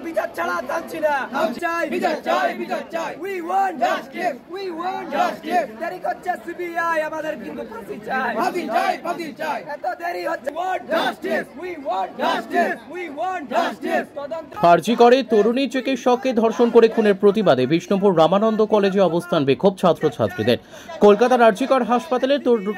বিচার ছাড়া থামছি না। চাই বিচার, চাই বিচার, চাই। We want justice, we want justice। দেরি করছে সিবিআই, আমাদের কিন্তু ফাঁসি চাই, ফাঁসি চাই, ফাঁসি চাই। এত দেরি হচ্ছে। Want justice, we want justice, we want justice। আরজি করে তরুণী চিকিৎসককে ধর্ষণ করে খুনের প্রতিবাদে বিষ্ণুপুর রামানন্দ কলেজে অবস্থান বিক্ষোভ ছাত্রছাত্রীদের। কলকাতার আরজিকর হাসপাতালে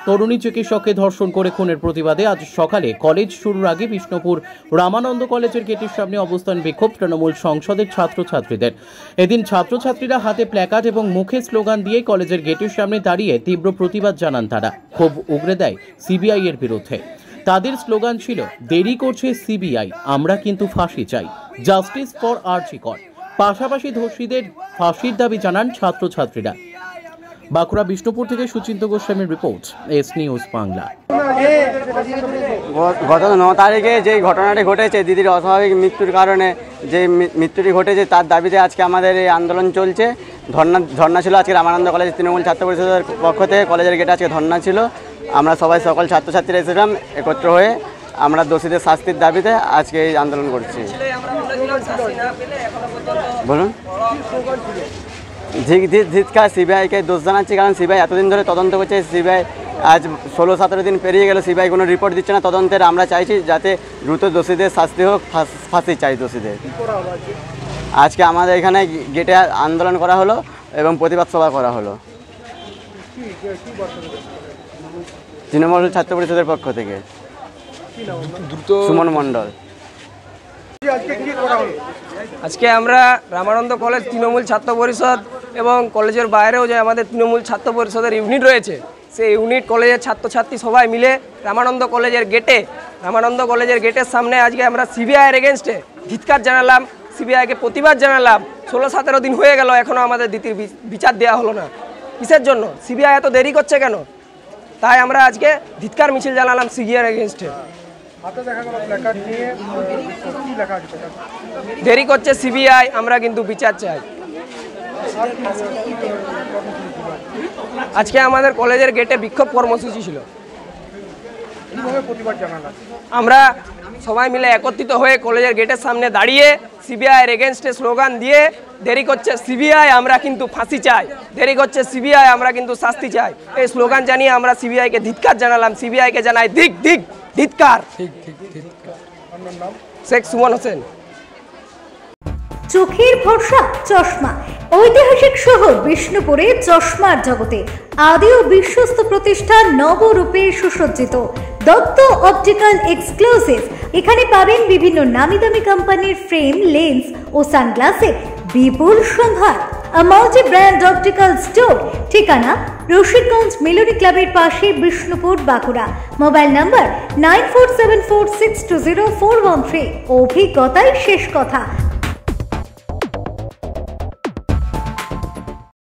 তরুণী চিকিৎসককে ধর্ষণ করে খুনের প্রতিবাদে আজ সকালে কলেজ শুরুর আগে বিষ্ণুপুর রামানন্দ কলেজের গেটের সামনে অবস্থান বিক্ষোভ তৃণমূল সংসদের ছাত্রছাত্রীদের। এদিন ছাত্রছাত্রীরা হাতে প্ল্যাকার্ড এবং মুখে স্লোগান দিয়ে কলেজের গেটের সামনে দাঁড়িয়ে তীব্র প্রতিবাদ জানান। তারা ক্ষোভ উগরে দেয় সিবিআই এর বিরুদ্ধে। তাদের স্লোগান ছিল, দেরি করছে সিবিআই, আমরা কিন্তু ফাঁসি চাই, জাস্টিস ফর আরজি কর। পাশাপাশি দোষীদের ফাঁসির দাবি জানান ছাত্রছাত্রীরা। বাঁকুড়া বিষ্ণুপুর থেকে সুচিন্ত গোস্বামীর রিপোর্ট, এস নিউজ বাংলা। গত 9 তারিখে যে ঘটনাটি ঘটেছে, দিদির অস্বাভাবিক মৃত্যুর কারণে যে মৃত্যুটি ঘটেছে, তার দাবিতে আজকে আমাদের এই আন্দোলন চলছে। ধর্না ছিল আজকে রামানন্দ কলেজ তৃণমূল ছাত্র পরিষদের পক্ষ থেকে। কলেজের গেটে আজকে ধর্না ছিল। আমরা সবাই সকল ছাত্রছাত্রীরা এসেছিলাম একত্র হয়ে। আমরা দোষীদের শাস্তির দাবিতে আজকে এই আন্দোলন করছি। বলুন। ধিক্কার, সিবিআইকে দোষ জানাচ্ছি, কারণ সিবিআই এতদিন ধরে তদন্ত করছে। সিবিআই আজ 16-17 দিন পেরিয়ে গেল, সিবিআই কোনো রিপোর্ট দিচ্ছে না তদন্তের। আমরা চাইছি যাতে দ্রুত দোষীদের শাস্তি হোক, ফাঁসি চাই দোষীদের। আজকে আমাদের এখানে গেটে আন্দোলন করা হলো এবং প্রতিবাদ সভা করা হলো তৃণমূল ছাত্র পরিষদের পক্ষ থেকে। সুমন মণ্ডল। আজকে আমরা রামানন্দ কলেজ তৃণমূল ছাত্র পরিষদ এবং কলেজের বাইরেও যে আমাদের তৃণমূল ছাত্র পরিষদের ইউনিট রয়েছে, সেই ইউনিট কলেজের ছাত্রছাত্রী সবাই মিলে রামানন্দ কলেজের গেটের সামনে আজকে আমরা সিবিআইয়ের এগেনস্টে ধিক্কার জানালাম, সিবিআইকে প্রতিবাদ জানালাম। 16-17 দিন হয়ে গেল, এখনও আমাদের দ্বিতীয় বিচার দেওয়া হলো না। কিসের জন্য? সিবিআই এত দেরি করছে কেন? তাই আমরা আজকে ধিক্কার মিছিল জানালাম সিবিআইয়ের এগেনস্টে। দেরি করছে সিবিআই, আমরা কিন্তু বিচার চাই। আজকে আমাদের কলেজের গেটে বিক্ষোভ কর্মসূচি ছিল। আমরা সবাই মিলে একত্রিত হয়ে কলেজের গেটের সামনে দাঁড়িয়ে সিবিআইয়ের এগেনস্টে স্লোগান দিয়ে, দেরি করছে সিবিআই, আমরা কিন্তু ফাঁসি চাই, দেরি করছে সিবিআই, আমরা কিন্তু শাস্তি চাই, এই স্লোগান জানিয়ে আমরা সিবিআইকে ধিক্কার জানালাম। সিবিআইকে জানাই ধিক্কার। শেখ সুমন হোসেন। চোখের ভরসা চশমা। ঐতিহাসিক শহর বিষ্ণুপুরে চশমার জগতে আদি ও বিশ্বস্ত প্রতিষ্ঠান নবরূপে সুসজ্জিত দত্ত অপটিক্যাল এক্সক্লুসিভ। এখানে পাবেন বিভিন্ন নামি দামি কোম্পানির ফ্রেম, লেন্স ও সানগ্লাসের বিপুল সম্ভার। Multi brand optical store. ঠিকানা রশিদগঞ্জ মিলনী ক্লাবের পাশে, বিষ্ণুপুর, বাঁকুড়া। Mobile number 9474620413। অভিজ্ঞতাই শেষ কথা।